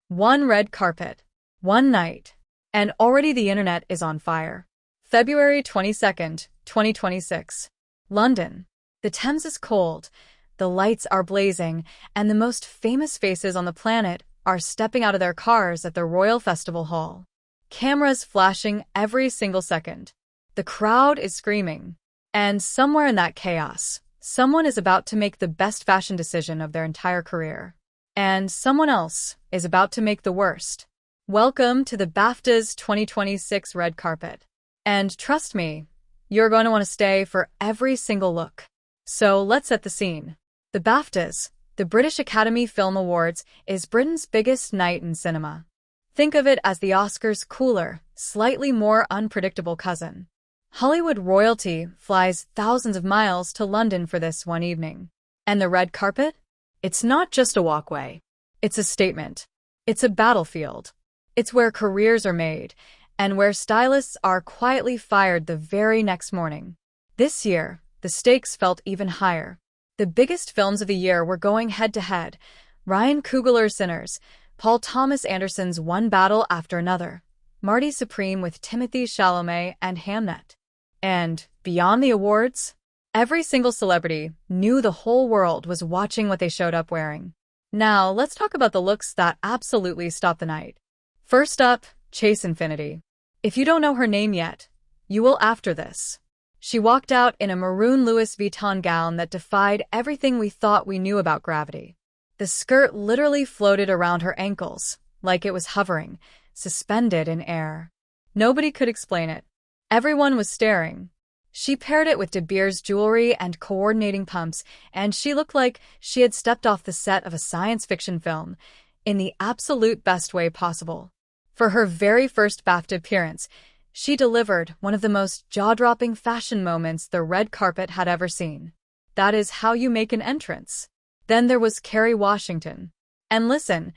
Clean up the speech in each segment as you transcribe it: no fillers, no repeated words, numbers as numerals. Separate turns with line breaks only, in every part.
One red carpet, one night, and already the internet is on fire. February 22nd, 2026. London. The Thames is cold, the lights are blazing, and the most famous faces on the planet are stepping out of their cars at the Royal Festival Hall. Cameras flashing every single second. The crowd is screaming. And somewhere in that chaos, someone is about to make the best fashion decision of their entire career. And someone else is about to make the worst. Welcome to the BAFTAs 2026 red carpet. And trust me, you're going to want to stay for every single look. So let's set the scene. The BAFTAs, the British Academy Film Awards, is Britain's biggest night in cinema. Think of it as the Oscars' cooler, slightly more unpredictable cousin. Hollywood royalty flies thousands of miles to London for this one evening. And the red carpet? It's not just a walkway. It's a statement. It's a battlefield. It's where careers are made, and where stylists are quietly fired the very next morning. This year, the stakes felt even higher. The biggest films of the year were going head-to-head. Ryan Coogler's Sinners, Paul Thomas Anderson's One Battle After Another, Marty Supreme with Timothée Chalamet and Hamnet. And beyond the awards, every single celebrity knew the whole world was watching what they showed up wearing. Now, let's talk about the looks that absolutely stopped the night. First up, Chase Infinity. If you don't know her name yet, you will after this. She walked out in a maroon Louis Vuitton gown that defied everything we thought we knew about gravity. The skirt literally floated around her ankles, like it was hovering, suspended in air. Nobody could explain it. Everyone was staring. She paired it with De Beers jewelry and coordinating pumps, and she looked like she had stepped off the set of a science fiction film, in the absolute best way possible. For her very first BAFTA appearance, she delivered one of the most jaw-dropping fashion moments the red carpet had ever seen. That is how you make an entrance. Then there was Kerry Washington. And listen,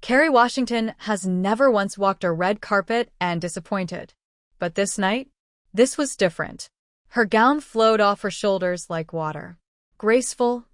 Kerry Washington has never once walked a red carpet and disappointed. But this night, this was different. Her gown flowed off her shoulders like water. Graceful,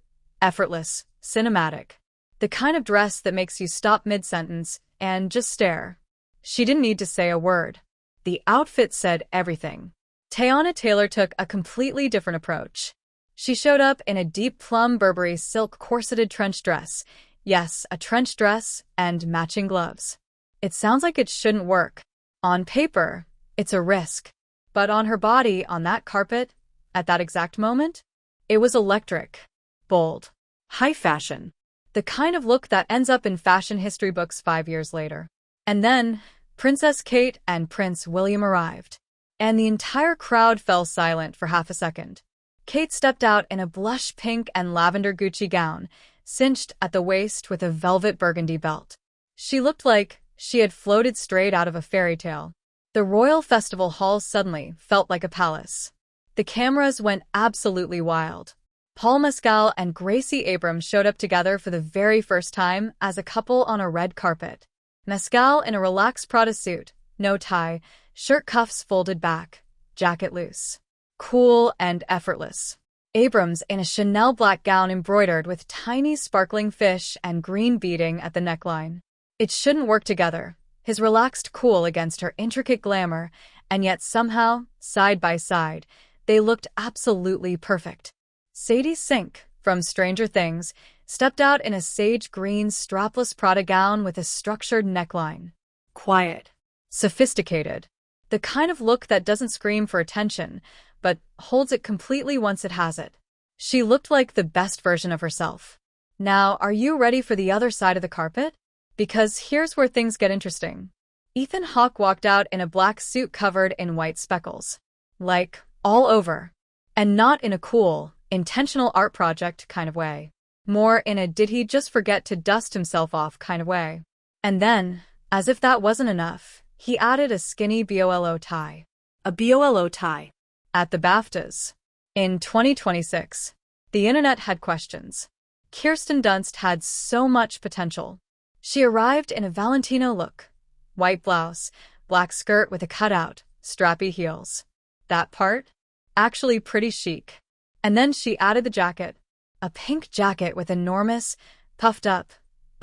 effortless, cinematic. The kind of dress that makes you stop mid-sentence and just stare. She didn't need to say a word. The outfit said everything. Teyana Taylor took a completely different approach. She showed up in a deep plum Burberry silk corseted trench dress. Yes, a trench dress and matching gloves. It sounds like it shouldn't work. On paper, it's a risk. But on her body, on that carpet, at that exact moment, it was electric, bold, high fashion. The kind of look that ends up in fashion history books 5 years later. And then, Princess Kate and Prince William arrived. And the entire crowd fell silent for half a second. Kate stepped out in a blush pink and lavender Gucci gown, cinched at the waist with a velvet burgundy belt. She looked like she had floated straight out of a fairy tale. The Royal Festival Hall suddenly felt like a palace. The cameras went absolutely wild. Paul Mescal and Gracie Abrams showed up together for the very first time as a couple on a red carpet. Mescal in a relaxed Prada suit, no tie, shirt cuffs folded back, jacket loose. Cool and effortless. Abrams in a Chanel black gown embroidered with tiny sparkling fish and green beading at the neckline. It shouldn't work together. His relaxed cool against her intricate glamour, and yet somehow, side by side, they looked absolutely perfect. Sadie Sink, from Stranger Things, stepped out in a sage green strapless Prada gown with a structured neckline. Quiet. Sophisticated. The kind of look that doesn't scream for attention, but holds it completely once it has it. She looked like the best version of herself. Now, are you ready for the other side of the carpet? Because here's where things get interesting. Ethan Hawke walked out in a black suit covered in white speckles. Like, all over. And not in a cool, intentional art project kind of way. More in a did he just forget to dust himself off kind of way. And then, as if that wasn't enough, he added a skinny BOLO tie. A BOLO tie. At the BAFTAs. In 2026, the internet had questions. Kirsten Dunst had so much potential. She arrived in a Valentino look. White blouse, black skirt with a cutout, strappy heels. That part? Actually pretty chic. And then she added the jacket. A pink jacket with enormous, puffed up,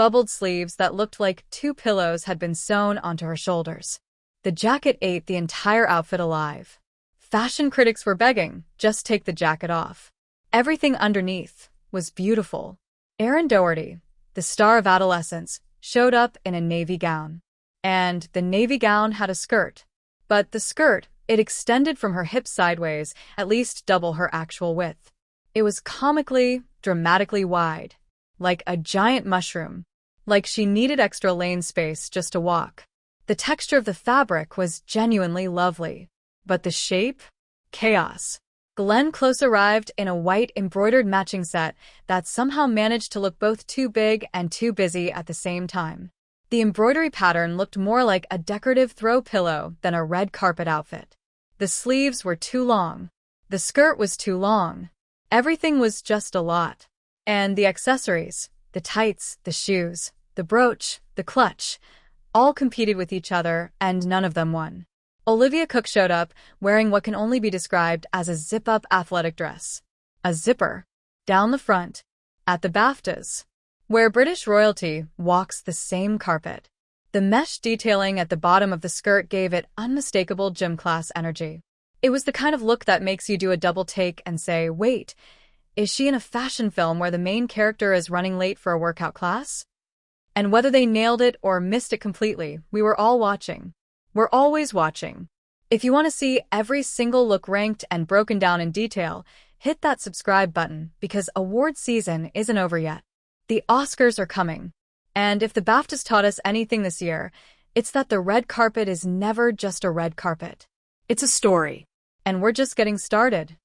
bubbled sleeves that looked like two pillows had been sewn onto her shoulders. The jacket ate the entire outfit alive. Fashion critics were begging, just take the jacket off. Everything underneath was beautiful. Erin Doherty, the star of adolescence, showed up in a navy gown. And the navy gown had a skirt. But the skirt, it extended from her hips sideways, at least double her actual width. It was comically, dramatically wide. Like a giant mushroom. Like she needed extra lane space just to walk. The texture of the fabric was genuinely lovely. But the shape? Chaos. Glenn Close arrived in a white embroidered matching set that somehow managed to look both too big and too busy at the same time. The embroidery pattern looked more like a decorative throw pillow than a red carpet outfit. The sleeves were too long. The skirt was too long. Everything was just a lot. And the accessories, the tights, the shoes, the brooch, the clutch, all competed with each other and none of them won. Olivia Cooke showed up wearing what can only be described as a zip-up athletic dress. A zipper. Down the front. At the BAFTAs. Where British royalty walks the same carpet. The mesh detailing at the bottom of the skirt gave it unmistakable gym class energy. It was the kind of look that makes you do a double take and say, wait, is she in a fashion film where the main character is running late for a workout class? And whether they nailed it or missed it completely, we were all watching. We're always watching. If you want to see every single look ranked and broken down in detail, hit that subscribe button because award season isn't over yet. The Oscars are coming. And if the BAFTAs taught us anything this year, it's that the red carpet is never just a red carpet. It's a story. And we're just getting started.